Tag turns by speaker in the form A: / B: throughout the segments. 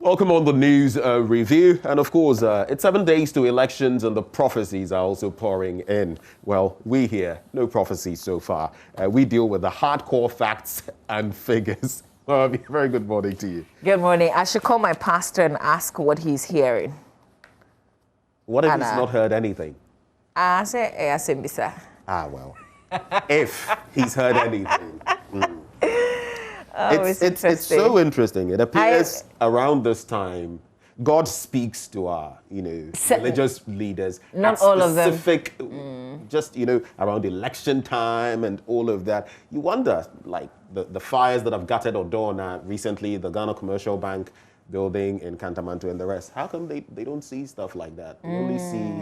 A: Welcome on the news review. And of course, it's 7 days to elections and the prophecies are also pouring in. Well, we here, no prophecies so far. We deal with the hardcore facts and figures. Very good morning to you.
B: Good morning. I should call my pastor and ask what he's hearing.
A: What if he's not heard anything?
B: Well.
A: If he's heard anything.
B: Oh,
A: it's so interesting. It appears around this time, God speaks to our, religious leaders.
B: Not all of them.
A: Specific, just, around election time and all of that. You wonder, like, the fires that have gutted Odona recently, the Ghana Commercial Bank building in Kantamanto and the rest. How come they don't see stuff like that? They only see,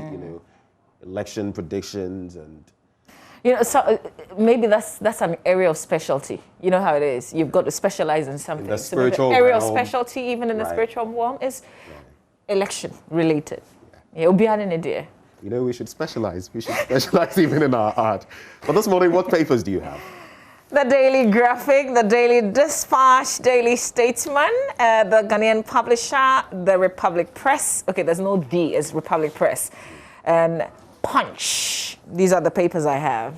A: election predictions and...
B: So maybe that's an area of specialty. You know how it is. You've got to specialize in something.
A: In the spiritual
B: so area
A: realm,
B: of specialty, even in the spiritual realm, is election related. Yeah.
A: We should specialize. We should specialize even in our art. But this morning, what papers do you have?
B: The Daily Graphic, the Daily Dispatch, Daily Statesman, the Ghanaian Publisher, the Republic Press. Okay, there's no D, it's Republic Press. And Punch. These are the papers I have.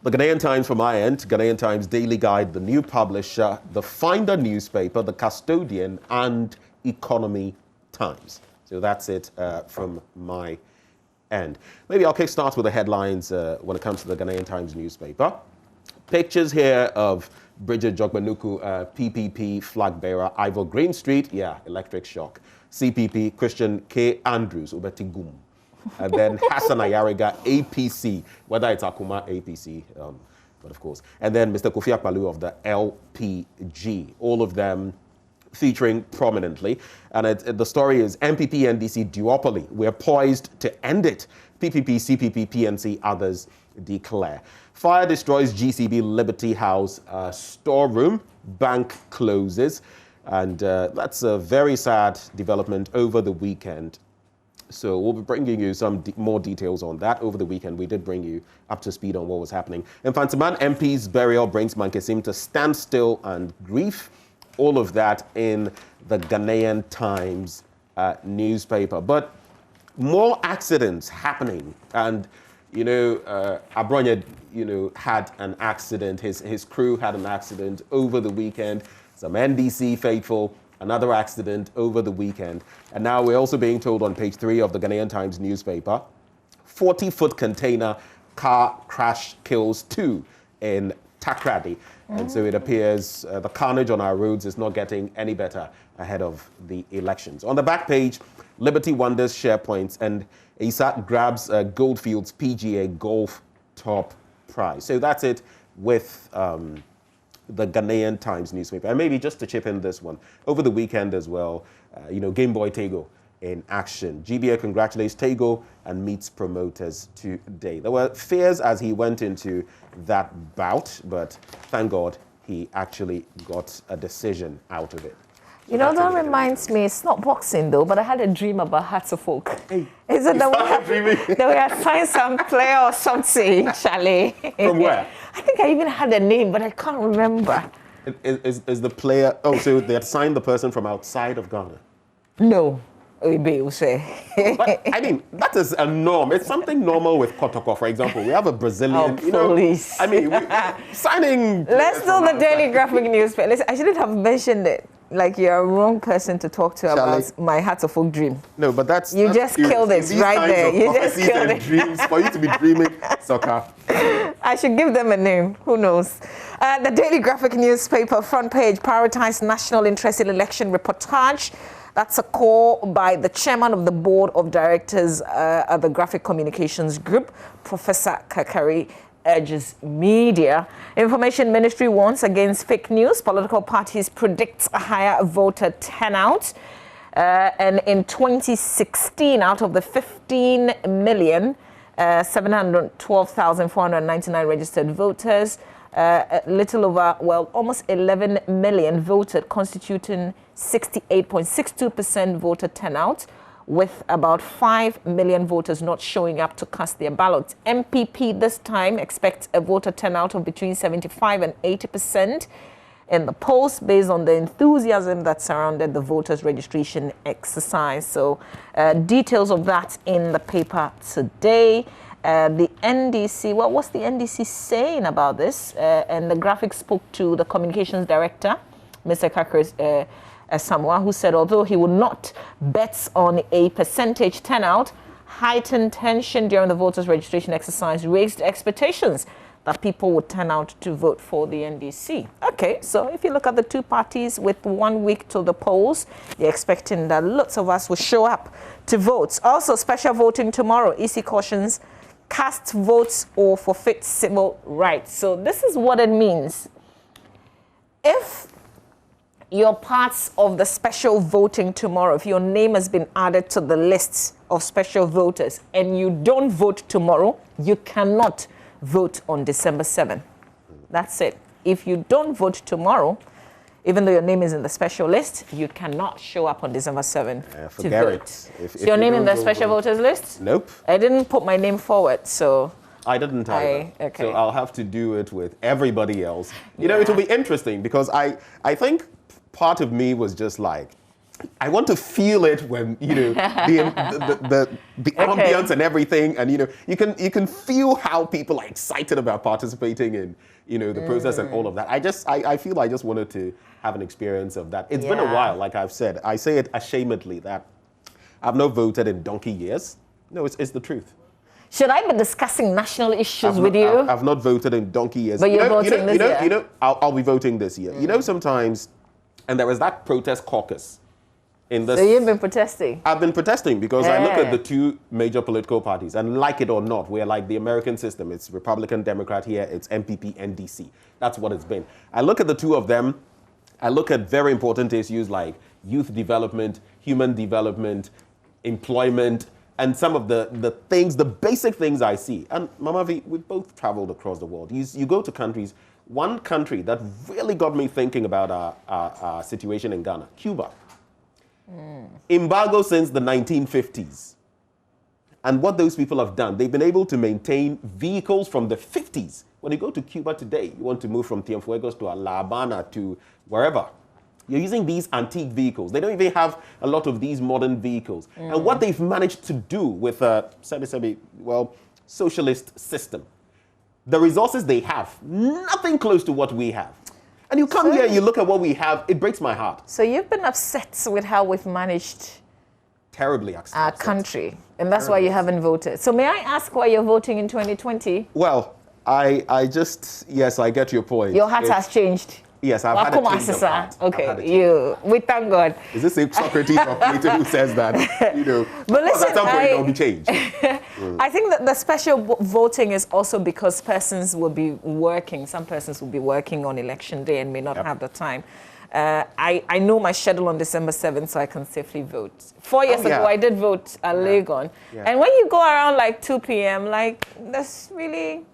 A: The Ghanaian Times from my end, Ghanaian Times Daily Guide, the New Publisher, the Finder newspaper, the Custodian, and Economy Times. So that's it from my end. Maybe I'll kickstart with the headlines when it comes to the Ghanaian Times newspaper. Pictures here of Bridget Jogmanuku, PPP flag bearer, Ivor Green Street, electric shock. CPP, Christian K. Andrews, Ubetigum. And then Hassan Ayariga, APC, whether it's Akuma APC, but of course. And then Mr. Kofi Akpalu of the LPG, all of them featuring prominently. And the story is MPP NDC duopoly. We're poised to end it. PPP, CPP, PNC, others declare. Fire destroys GCB Liberty House storeroom. Bank closes. And that's a very sad development over the weekend. So we'll be bringing you some more details on that. Over the weekend, we did bring you up to speed on what was happening. Infantiman MP's burial brings Mankesim to standstill and grief. All of that in the Ghanaian Times newspaper. But more accidents happening. And, Abronya, had an accident. His crew had an accident over the weekend. Some NDC faithful. Another accident over the weekend. And now we're also being told on page 3 of the Ghanaian Times newspaper, 40-foot container car crash kills 2 in Takrady. And so it appears the carnage on our roads is not getting any better ahead of the elections. On the back page, Liberty Wonders share points and ASAT grabs Goldfield's PGA Golf Top Prize. So that's it with... the Ghanaian Times newspaper. And maybe just to chip in this one, over the weekend as well, Game Boy Tego in action. GBA congratulates Tego and meets promoters today. There were fears as he went into that bout, but thank God he actually got a decision out of it. So
B: that reminds me, it's not boxing though, but I had a dream about Hearts of Oak.
A: Hey,
B: is it that we assigned some player or something, Charlie?
A: From where?
B: I think I even had a name, but I can't remember.
A: Is the player... Oh, so they had signed the person from outside of Ghana?
B: No. Oibe will say.
A: But, I mean, that is a norm. It's something normal with Kotoko, for example. We have a Brazilian...
B: Police.
A: Signing...
B: Let's do the Daily Graphic newspaper. Listen, I shouldn't have mentioned it. Like, you're a wrong person to talk to about my Hearts of Oak dream.
A: No, but that's...
B: You just killed it right there. You just killed it.
A: Dreams, for you to be dreaming soccer.
B: I should give them a name. Who knows? The Daily Graphic newspaper front page, prioritize national interest in election reportage. That's a call by the chairman of the board of directors of the Graphic Communications Group, Professor Kakari, urges media. Information Ministry warns against fake news. Political parties predict a higher voter turnout. And in 2016, out of the 15,712,499 registered voters, almost 11 million voted, constituting 68.62% voter turnout, with about 5 million voters not showing up to cast their ballots. MPP this time expects a voter turnout of between 75 and 80%. in the polls based on the enthusiasm that surrounded the voters' registration exercise. So details of that in the paper today. The NDC, what's the NDC saying about this? And the graphic spoke to the communications director, Mr. Kakris Samoa, who said although he would not bet on a percentage turnout, heightened tension during the voters' registration exercise raised expectations that people would turn out to vote for the NDC. Okay, so if you look at the two parties with 1 week to the polls, you're expecting that lots of us will show up to vote. Also, special voting tomorrow. EC cautions cast votes or forfeit civil rights. So this is what it means. If you're part of the special voting tomorrow, if your name has been added to the list of special voters and you don't vote tomorrow, you cannot vote on December 7th. That's it. If you don't vote tomorrow, even though your name is in the special list, you cannot show up on December 7th to vote.
A: If
B: your name in the special voters list?
A: Nope.
B: I didn't put my name forward, so...
A: I didn't either.
B: Okay.
A: So I'll have to do it with everybody else. You know, it'll be interesting because I think part of me was just like, I want to feel it when, you know, the ambience and everything, and you can feel how people are excited about participating in, the process and all of that. I feel I just wanted to have an experience of that. It's been a while, like I've said. I say it ashamedly that I've not voted in donkey years. No, it's the truth.
B: Should I be discussing national issues with you?
A: I've not voted in donkey years.
B: But you're voting this year?
A: I'll be voting this year. You know, sometimes, and there was that protest caucus. So
B: you've been protesting?
A: I've been protesting because I look at the two major political parties, and like it or not, we're like the American system. It's Republican, Democrat here, it's MPP, NDC. That's what it's been. I look at the two of them, I look at very important issues like youth development, human development, employment, and some of the things, the basic things I see. And Mama V, we've both traveled across the world. You go to countries, one country that really got me thinking about our situation in Ghana, Cuba. Embargo since the 1950s. And what those people have done, they've been able to maintain vehicles from the 50s. When you go to Cuba today, you want to move from Cienfuegos to La Habana to wherever. You're using these antique vehicles. They don't even have a lot of these modern vehicles. And what they've managed to do with a socialist system, the resources they have, nothing close to what we have. And you come here, you look at what we have, it breaks my heart.
B: So you've been upset with how we've managed
A: terribly upset.
B: Our country, and that's why you haven't voted. So may I ask why you're voting in 2020?
A: Well, I just, yes, I get your point.
B: Your heart has changed.
A: Yes, I've had a change of heart.
B: Okay, we thank God.
A: Is this Socrates or Plato who says that?
B: But listen,
A: at some point there'll be change.
B: I think that the special voting is also because persons will be working. Some persons will be working on election day and may not have the time. I know my schedule on December 7th, so I can safely vote. 4 years ago, I did vote at Legon. Yeah. And when you go around like 2 p.m., like there's really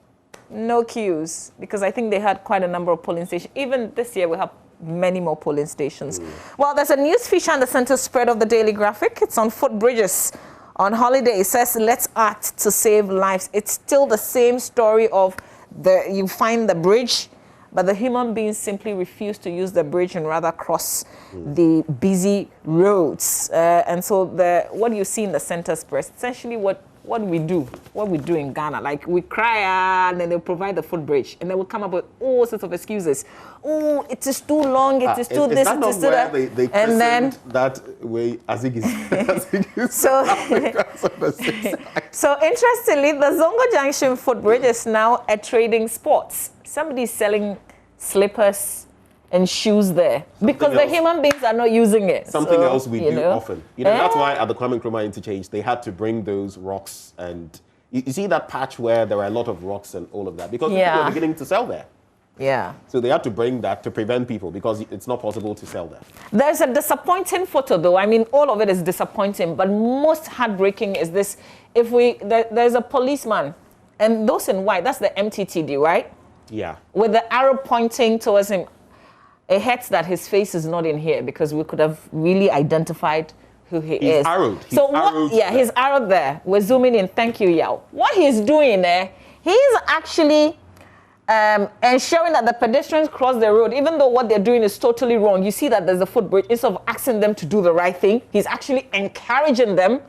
B: no queues, because I think they had quite a number of polling stations. Even this year, we have many more polling stations. Well, there's a news feature on the center spread of the Daily Graphic. It's on footbridges on holiday. It says, let's act to save lives. It's still the same story of you find the bridge, but the human beings simply refuse to use the bridge and rather cross the busy roads. And so what you see in the center spread, essentially what we do in Ghana, like we cry and then they'll provide the footbridge and they will come up with all sorts of excuses. Oh, it is too long, it is too this, it is too that.
A: They
B: and then
A: that way, Azig is
B: so interestingly, the Zongo Junction footbridge is now a trading spot. Somebody's selling slippers and shoes there because the human beings are not using it.
A: Something else we do often. That's why at the Kwame Nkrumah interchange, they had to bring those rocks and you see that patch where there are a lot of rocks and all of that because people are beginning to sell there.
B: Yeah.
A: So they had to bring that to prevent people because it's not possible to sell there.
B: There's a disappointing photo though. I mean, all of it is disappointing, but most heartbreaking is this. There's a policeman and those in white, that's the MTTD, right?
A: Yeah. With
B: the arrow pointing towards him. It hurts that his face is not in here because we could have really identified who he is.
A: Arrowed.
B: He's arrowed there. We're zooming in. Thank you, Yao. What he's doing there, he's actually ensuring that the pedestrians cross the road, even though what they're doing is totally wrong. You see that there's a footbridge. Instead of asking them to do the right thing, he's actually encouraging them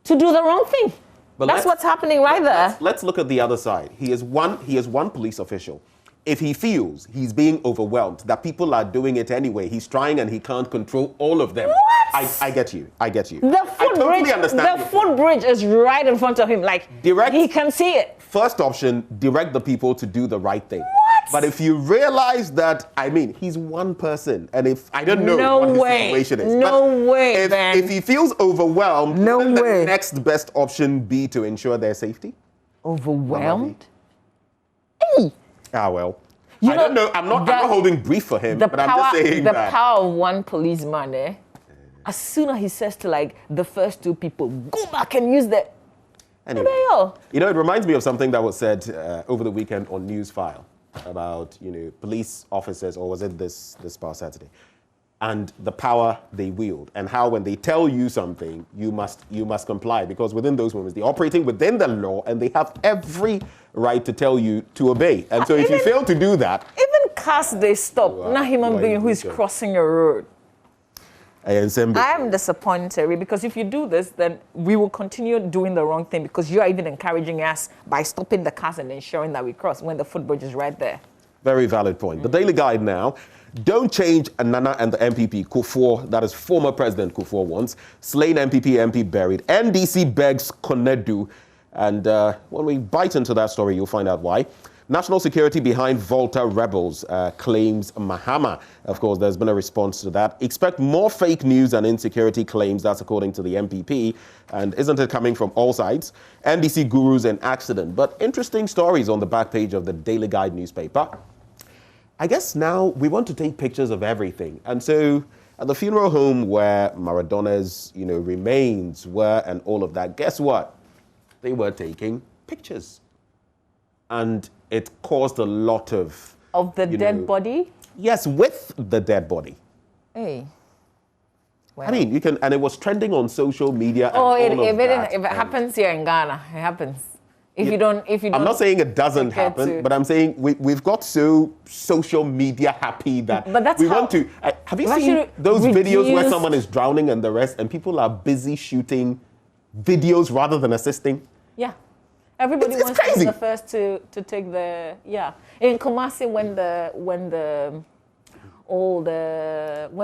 B: to do the wrong thing. But that's what's happening right there.
A: Let's look at the other side. He is one police official. If he feels he's being overwhelmed, that people are doing it anyway, he's trying and he can't control all of them.
B: What?
A: I get you. I get you.
B: The footbridge is right in front of him. Like, he can see it.
A: First option, direct the people to do the right thing.
B: What?
A: But if you realize that, I mean, he's one person, and if I don't know what his situation is.
B: No way, Ben.
A: If he feels overwhelmed,
B: wouldn't
A: the next best option be to ensure their safety?
B: Overwhelmed? Hey!
A: Ah, well. I don't know. I'm not holding brief for him, but I'm just saying
B: the
A: that.
B: The power of one policeman, as soon as he says to, like, the first two people, go back and use the...
A: Anyway, you know, it reminds me of something that was said over the weekend on Newsfile about, you know, police officers, or was it this past Saturday, and the power they wield, and how when they tell you something, you must comply, because within those moments, they're operating within the law, and they have every right to tell you to obey. And so if you fail to do that...
B: Even cars they stop, not human being who is crossing a road. I am disappointed, because if you do this, then we will continue doing the wrong thing, because you are even encouraging us by stopping the cars and ensuring that we cross when the footbridge is right there.
A: Very valid point. The Daily Guide now. Don't change Nana and the MPP. Kufuor, that is former President Kufuor wants. Slain MPP MP buried. NDC begs Konedu. And when we bite into that story, you'll find out why. National security behind Volta rebels, claims Mahama. Of course, there's been a response to that. Expect more fake news and insecurity claims. That's according to the MPP. And isn't it coming from all sides? NDC gurus in accident. But interesting stories on the back page of the Daily Guide newspaper. I guess now we want to take pictures of everything. And so at the funeral home where Maradona's, you know, remains were and all of that, guess what? They were taking pictures. And it caused a lot of...
B: Of the dead body?
A: Yes, with the dead body.
B: Hey. Well.
A: I mean, you can, and it was trending on social media.
B: If it happens here in Ghana, it happens. If you don't,
A: I'm not saying it doesn't happen, but I'm saying we've got so social media happy that we want to. Have you seen those videos where someone is drowning and the rest, and people are busy shooting videos rather than assisting?
B: Yeah. Everybody wants to be the first to take the In Kumasi, when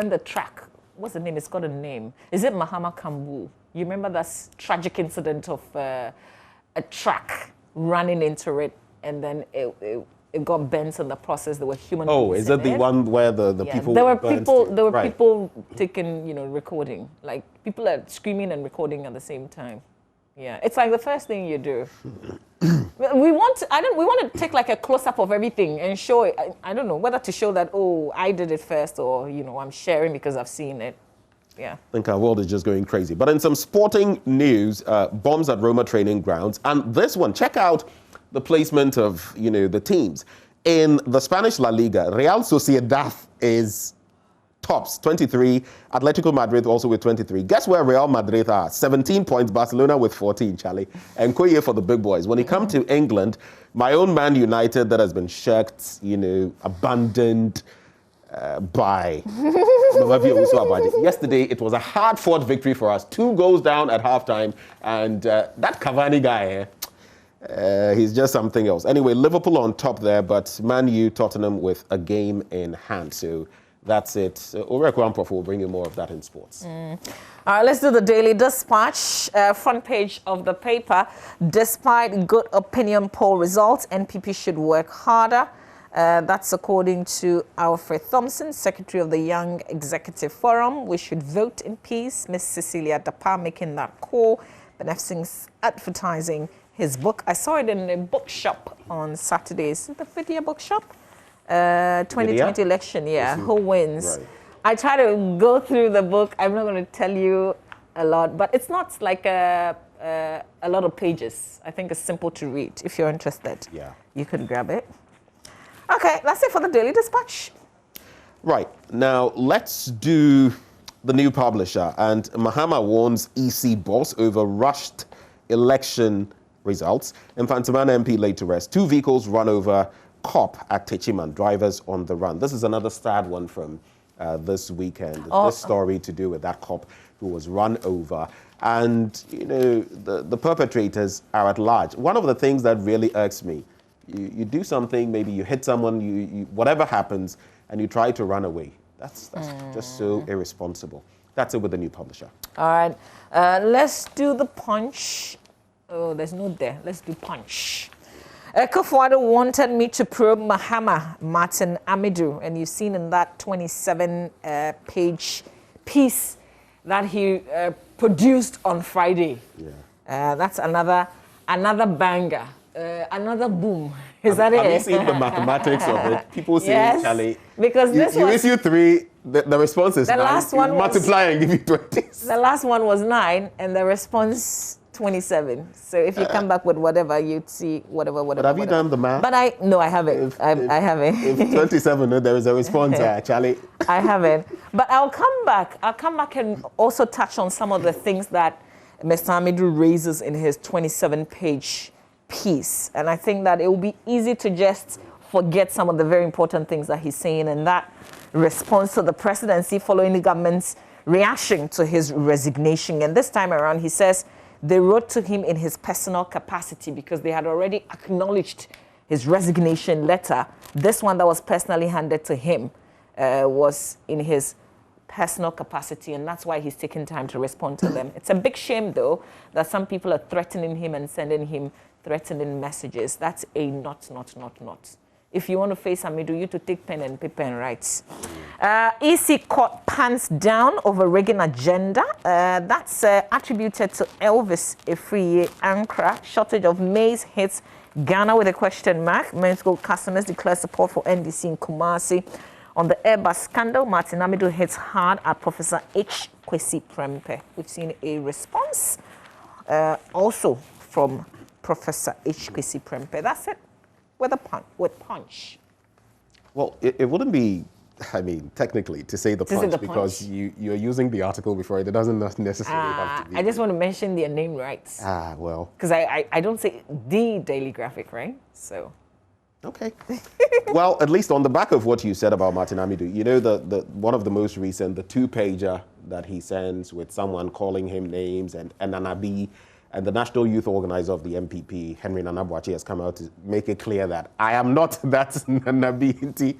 B: the track, what's the name? It's got a name. Is it Mahama Kambu? You remember that tragic incident of a track running into it, and then it got bent in the process. There were human beings.
A: Oh, is that the one where the people?
B: There were people taking, recording. Like people are screaming and recording at the same time. Yeah, it's like the first thing you do. We want to take like a close-up of everything and show it. I don't know whether to show that, oh, I did it first, or, I'm sharing because I've seen it. Yeah. I
A: think our world is just going crazy. But in some sporting news, bombs at Roma training grounds. And this one, check out the placement of, the teams. In the Spanish La Liga, Real Sociedad is tops, 23. Atletico Madrid also with 23. Guess where Real Madrid are? 17 points. Barcelona with 14, Charlie. And Koye for the big boys. When you come to England, my own Man United that has been shirked, abandoned by... Yesterday, it was a hard-fought victory for us. 2 goals down at halftime. And that Cavani guy, he's just something else. Anyway, Liverpool on top there, but Man U, Tottenham with a game in hand. So... that's it. Ore Kwamprof will bring you more of that in sports.
B: All right, let's do the Daily Dispatch. Front page of the paper. Despite good opinion poll results, NPP should work harder. That's according to Alfred Thompson, Secretary of the Young Executive Forum. We should vote in peace. Miss Cecilia Dapa making that call. Beneficing's advertising his book. I saw it in a bookshop on Saturday. Is it the Vidya bookshop? 2020 election, who wins? Right. I try to go through the book. I'm not going to tell you a lot, but it's not like a lot of pages. I think it's simple to read. If you're interested, you can grab it. Okay, that's it for the Daily Dispatch.
A: Right, now let's do the new publisher. And Mahama warns EC boss over rushed election results. Infantimana MP laid to rest. 2 vehicles run over cop at Techiman, drivers on the run. This is another sad one from this weekend. This story to do with that cop who was run over. And, you know, the perpetrators are at large. One of the things that really irks me, you do something, maybe you hit someone, you whatever happens, and you try to run away. That's just so irresponsible. That's it with the new publisher.
B: All right. Let's do the Punch. Oh, there's no there. Let's do Punch. Kufuor wanted me to probe Mahama, Martin Amidu, and you've seen in that 27-page piece that he produced on Friday. Yeah. That's another banger, another boom. Is that it?
A: Have you seen the mathematics of it? People say,
B: yes,
A: Charlie,
B: because
A: you issue 3, the response is 9.
B: The last one
A: multiply and give you 20.
B: The last one was 9, and the response 27. So if you come back with whatever, you'd see whatever.
A: But have you done the math?
B: But I haven't. I haven't.
A: If 27, there is a response, Charlie.
B: I haven't. But I'll come back and also touch on some of the things that Mr. Amidu raises in his 27-page piece. And I think that it will be easy to just forget some of the very important things that he's saying in that response to the presidency following the government's reaction to his resignation. And this time around, he says they wrote to him in his personal capacity because they had already acknowledged his resignation letter. This one that was personally handed to him was in his personal capacity, and that's why he's taking time to respond to them. It's a big shame, though, that some people are threatening him and sending him threatening messages. That's a not. If you want to face Amidu, you to take pen and paper and write. EC caught pants down over rigging agenda. That's attributed to Elvis Efriye Ankara. Shortage of maize hits Ghana with a question mark. Medical customers declare support for NDC in Kumasi. On the Airbus scandal, Martin Amidu hits hard at Professor H. Kwesi Prempeh. We've seen a response also from Professor H. Kwesi Prempeh. That's it with Punch.
A: Well, it wouldn't be, technically, to say the Punch because you're using the article before it. It doesn't necessarily have to be.
B: I just want to mention their name right.
A: Well.
B: Because I don't say the Daily Graphic, right? So.
A: Okay. Well, at least on the back of what you said about Martin Amidu, you know, the one of the most recent, the 2-pager that he sends with someone calling him names and Nanabi, and the National Youth Organizer of the MPP, Henry Nanabuachi, has come out to make it clear that I am not that Nanabi.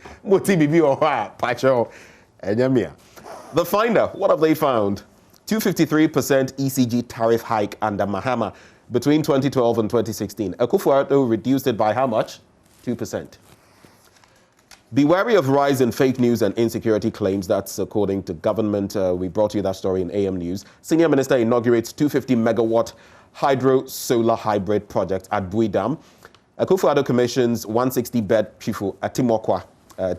A: The Finder, what have they found? 253% ECG tariff hike under Mahama between 2012 and 2016. Akufo-Addo reduced it by how much? 2%. Be wary of rise in fake news and insecurity claims. That's according to government. We brought you that story in AM News. Senior Minister inaugurates 250-megawatt hydro-solar hybrid project at Bui Dam. Akufo-Addo commissions 160-bed Chifu at Timokwa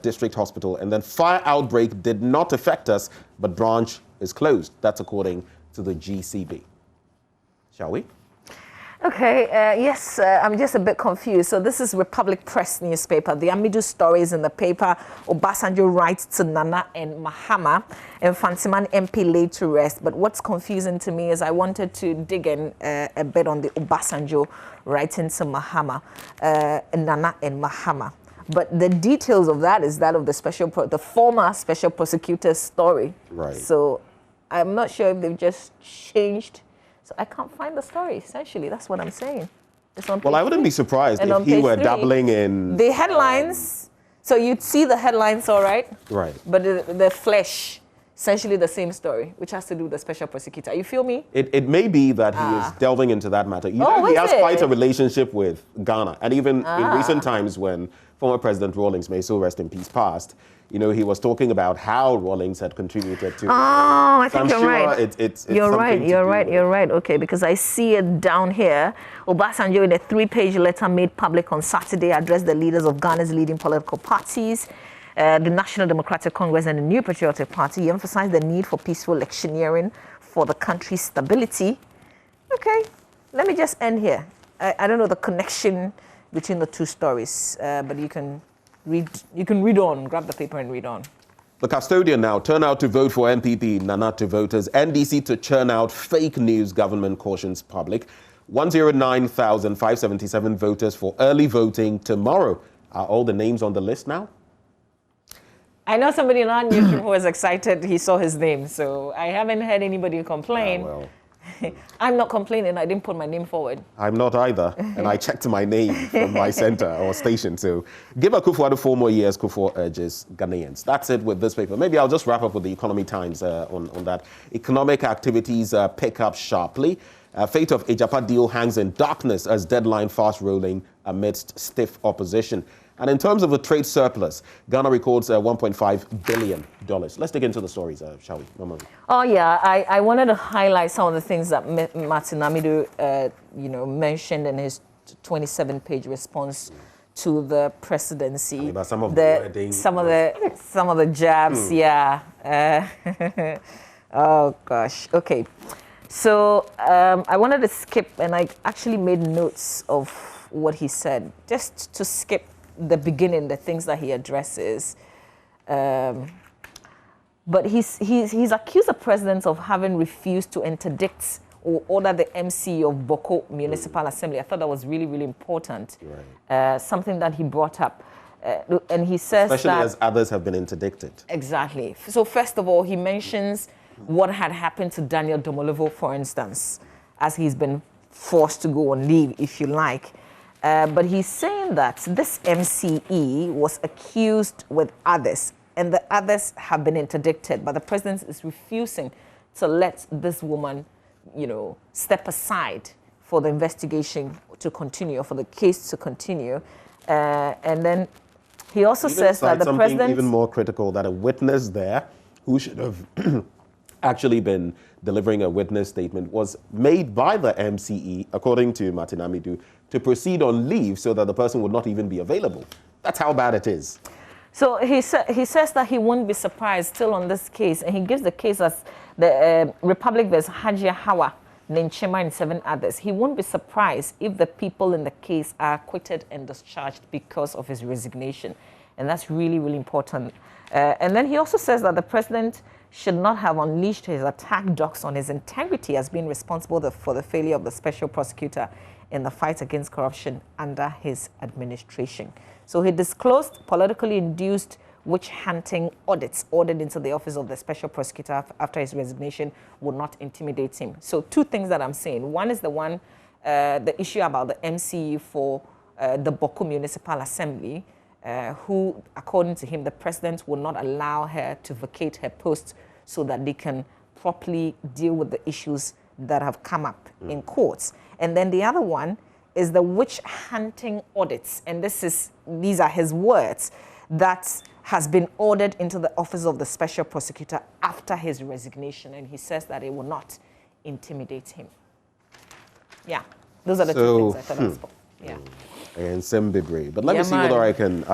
A: District Hospital. And then fire outbreak did not affect us, but branch is closed. That's according to the GCB. Shall we?
B: Okay, yes, I'm just a bit confused. So this is Republic Press newspaper. The Amidu stories in the paper. Obasanjo writes to Nana and Mahama, and Fantiman MP laid to rest. But what's confusing to me is I wanted to dig in a bit on the Obasanjo writing to Mahama, Nana and Mahama. But the details of that is that of the former special prosecutor's story.
A: Right.
B: So I'm not sure if they've just changed. So I can't find the story, essentially. That's what I'm saying.
A: Well, I wouldn't be surprised if he were dabbling in...
B: The headlines, so you'd see the headlines, all right?
A: Right.
B: But the flesh, essentially the same story, which has to do with the special prosecutor. You feel me?
A: It may be that he is delving into that matter. You know, he has quite a relationship with Ghana. And even in recent times when former President Rawlings, may so rest in peace, passed, you know, he was talking about how Rawlings had contributed to...
B: I think you're right.
A: It's
B: you're right. Okay, because I see it down here. Obasanjo, in a 3-page letter made public on Saturday, addressed the leaders of Ghana's leading political parties, the National Democratic Congress and the New Patriotic Party. He emphasized the need for peaceful electioneering for the country's stability. Okay, let me just end here. I don't know the connection between the two stories, but you can read on, grab the paper and read on.
A: The Custodian now, turn out to vote for MPP, Nana to voters. NDC to churn out fake news, government cautions public. 109,577 voters for early voting tomorrow. Are all the names on the list now?
B: I know somebody in our newsroom who was excited he saw his name, so I haven't heard anybody complain.
A: Well.
B: I'm not complaining, I didn't put my name forward.
A: I'm not either, and I checked my name from my center or station. So give Akufo-Addo 4 more years, Kufuor urges Ghanaians. That's it with this paper. Maybe I'll just wrap up with the Economy Times on that. Economic activities pick up sharply. Fate of Ejapa deal hangs in darkness as deadline fast rolling amidst stiff opposition. And in terms of the trade surplus, Ghana records $1.5 billion. Let's dig into the stories, shall we? Mama?
B: Oh, yeah. I wanted to highlight some of the things that Martin Amidu, mentioned in his 27-page response to the presidency.
A: About some of the wording.
B: Some of the jabs, yeah. Oh, gosh. Okay. So I wanted to skip, and I actually made notes of what he said, just to skip the beginning, the things that he addresses. But he's accused the president of having refused to interdict or order the MC of Boko Municipal Assembly. I thought that was really, really important. Right. Something that he brought up. And he says
A: especially as others have been interdicted.
B: Exactly. So first of all, he mentions what had happened to Daniel Domolovo, for instance, as he's been forced to go on leave, if you like. But he's saying that this MCE was accused with others, and the others have been interdicted, but the president is refusing to let this woman, step aside for the investigation to continue, or for the case to continue. And then he also says that the president...
A: even more critical, that a witness there who should have actually been delivering a witness statement was made by the MCE, according to Martin Amidu, to proceed on leave so that the person would not even be available. That's how bad it is.
B: So he says that he won't be surprised still on this case, and he gives the case as the Republic vs. Hajia Hawa, Nenchema, and 7 others. He won't be surprised if the people in the case are acquitted and discharged because of his resignation. And that's really, really important. And then he also says that the president should not have unleashed his attack dogs on his integrity as being responsible for the failure of the special prosecutor in the fight against corruption under his administration. So he disclosed politically induced witch-hunting audits ordered into the office of the special prosecutor after his resignation would not intimidate him. So 2 things that I'm saying. One is the issue about the MCE for the Boko Municipal Assembly, who, according to him, the president will not allow her to vacate her post so that they can properly deal with the issues that have come up in courts. And then the other one is the witch-hunting audits, and these are his words, that has been ordered into the office of the special prosecutor after his resignation, and he says that it will not intimidate him. Yeah, those are the 2 things I thought I spoke. Yeah.
A: And Sembibre. But let me see whether I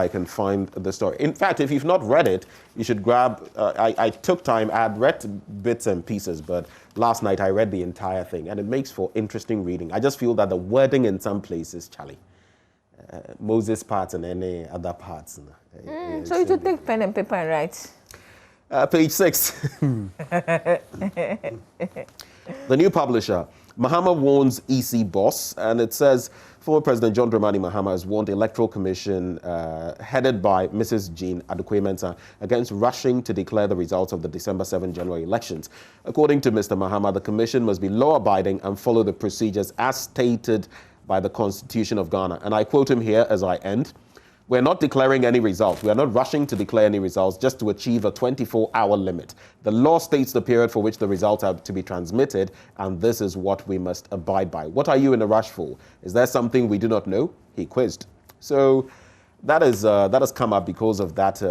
A: can find the story. In fact, if you've not read it, you should grab... I took time. I had read bits and pieces, but last night I read the entire thing, and it makes for interesting reading. I just feel that the wording in some places, Charlie, Moses parts and any other parts.
B: So you should take pen and paper and write.
A: Page 6. The new publisher. Mahama warns EC boss, and it says former President John Dramani Mahama has warned the Electoral Commission headed by Mrs. Jean Adequate-Mensah against rushing to declare the results of the December 7 general elections. According to Mr. Mahama, the Commission must be law-abiding and follow the procedures as stated by the Constitution of Ghana. And I quote him here as I end. We're not declaring any results. We are not rushing to declare any results just to achieve a 24-hour limit. The law states the period for which the results are to be transmitted, and this is what we must abide by. What are you in a rush for? Is there something we do not know? He quizzed. So that has come up because of that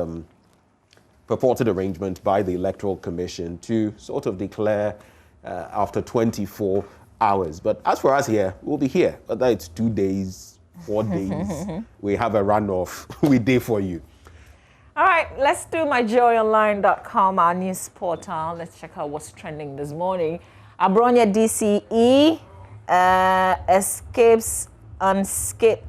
A: purported arrangement by the Electoral Commission to sort of declare after 24 hours. But as for us here, we'll be here, whether it's 2 days, 4 days, we have a runoff. We did for you.
B: All right, let's do myjoyonline.com, our news portal. Let's check out what's trending this morning. Abronia DCE escapes unscathed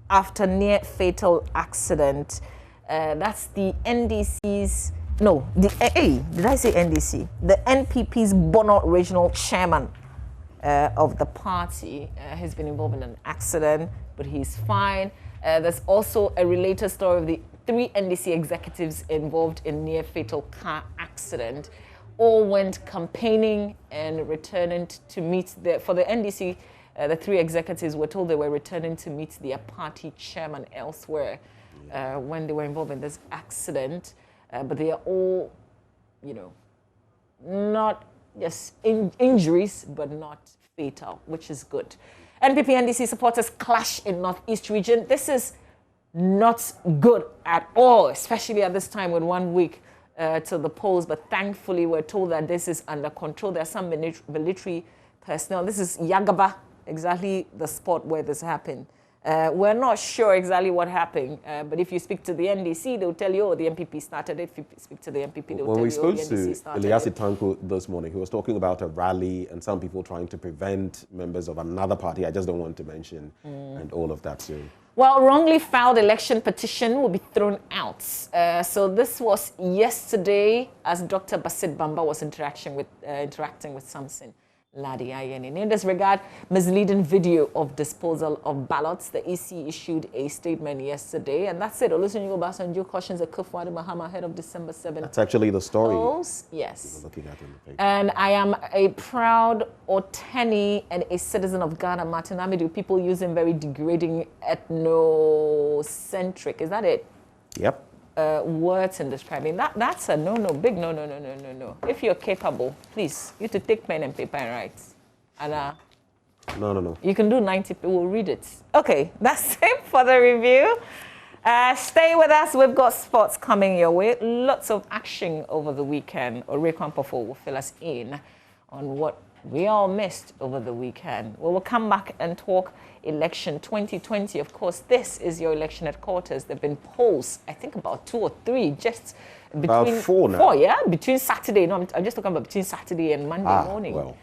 B: after near fatal accident. That's the NDC's, did I say NDC? The NPP's Bono Regional Chairman, of the party. He's been involved in an accident, but he's fine. There's also a related story of the 3 NDC executives involved in near-fatal car accident. All went campaigning and returning to meet for the NDC. The 3 executives were told they were returning to meet their party chairman elsewhere when they were involved in this accident. But they are all, not just injuries, but not fatal, which is good. NPP NDC supporters clash in Northeast region. This is not good at all, especially at this time with 1 week to the polls. But thankfully, we're told that this is under control. There are some military personnel. This is Yagaba, exactly the spot where this happened. We're not sure exactly what happened, but if you speak to the NDC, they'll tell you, oh, the MPP started it. If you speak to the MPP, they'll tell you, oh, the NDC started it.
A: When we spoke to Elias Itanko this morning, he was talking about a rally and some people trying to prevent members of another party, I just don't want to mention, and all of that. So.
B: Well, wrongly filed election petition will be thrown out. So this was yesterday as Dr. Basit Bamba was interacting with Samson Ladi Ayeni. In this regard, misleading video of disposal of ballots. The EC issued a statement yesterday, and that's it. Olusegun Obasanjo cautions Akufo-Addo Mahama ahead of December 7th.
A: That's actually the story.
B: Yes.
A: Looking at in the paper.
B: And I am a proud Oteni and a citizen of Ghana, Martin Amidu. People using very degrading ethnocentric. Is that it? Yep. Words in describing that's a big no. If you're capable, please, you to take pen and paper and write. And
A: no.
B: You can do 90 people, we'll read it. Okay, that's it for the review. Stay with us. We've got sports coming your way. Lots of action over the weekend. Ore Kwampofo will fill us in on what we all missed over the weekend. We will come back and talk election 2020. Of course, this is your election headquarters. There have been polls, I think about 2 or 3, just between
A: about 4 now.
B: 4, yeah? Between Saturday, I'm just talking about between Saturday and Monday morning.
A: Well.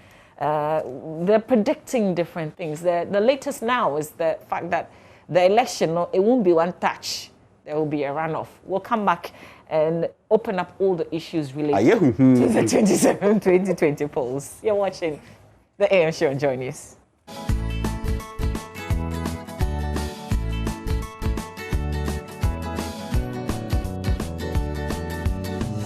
B: They're predicting different things. The latest now is the fact that the election, it won't be one touch. There will be a runoff. We'll come back and open up all the issues related to the 2020 polls. You're watching the AM show on JoyNews.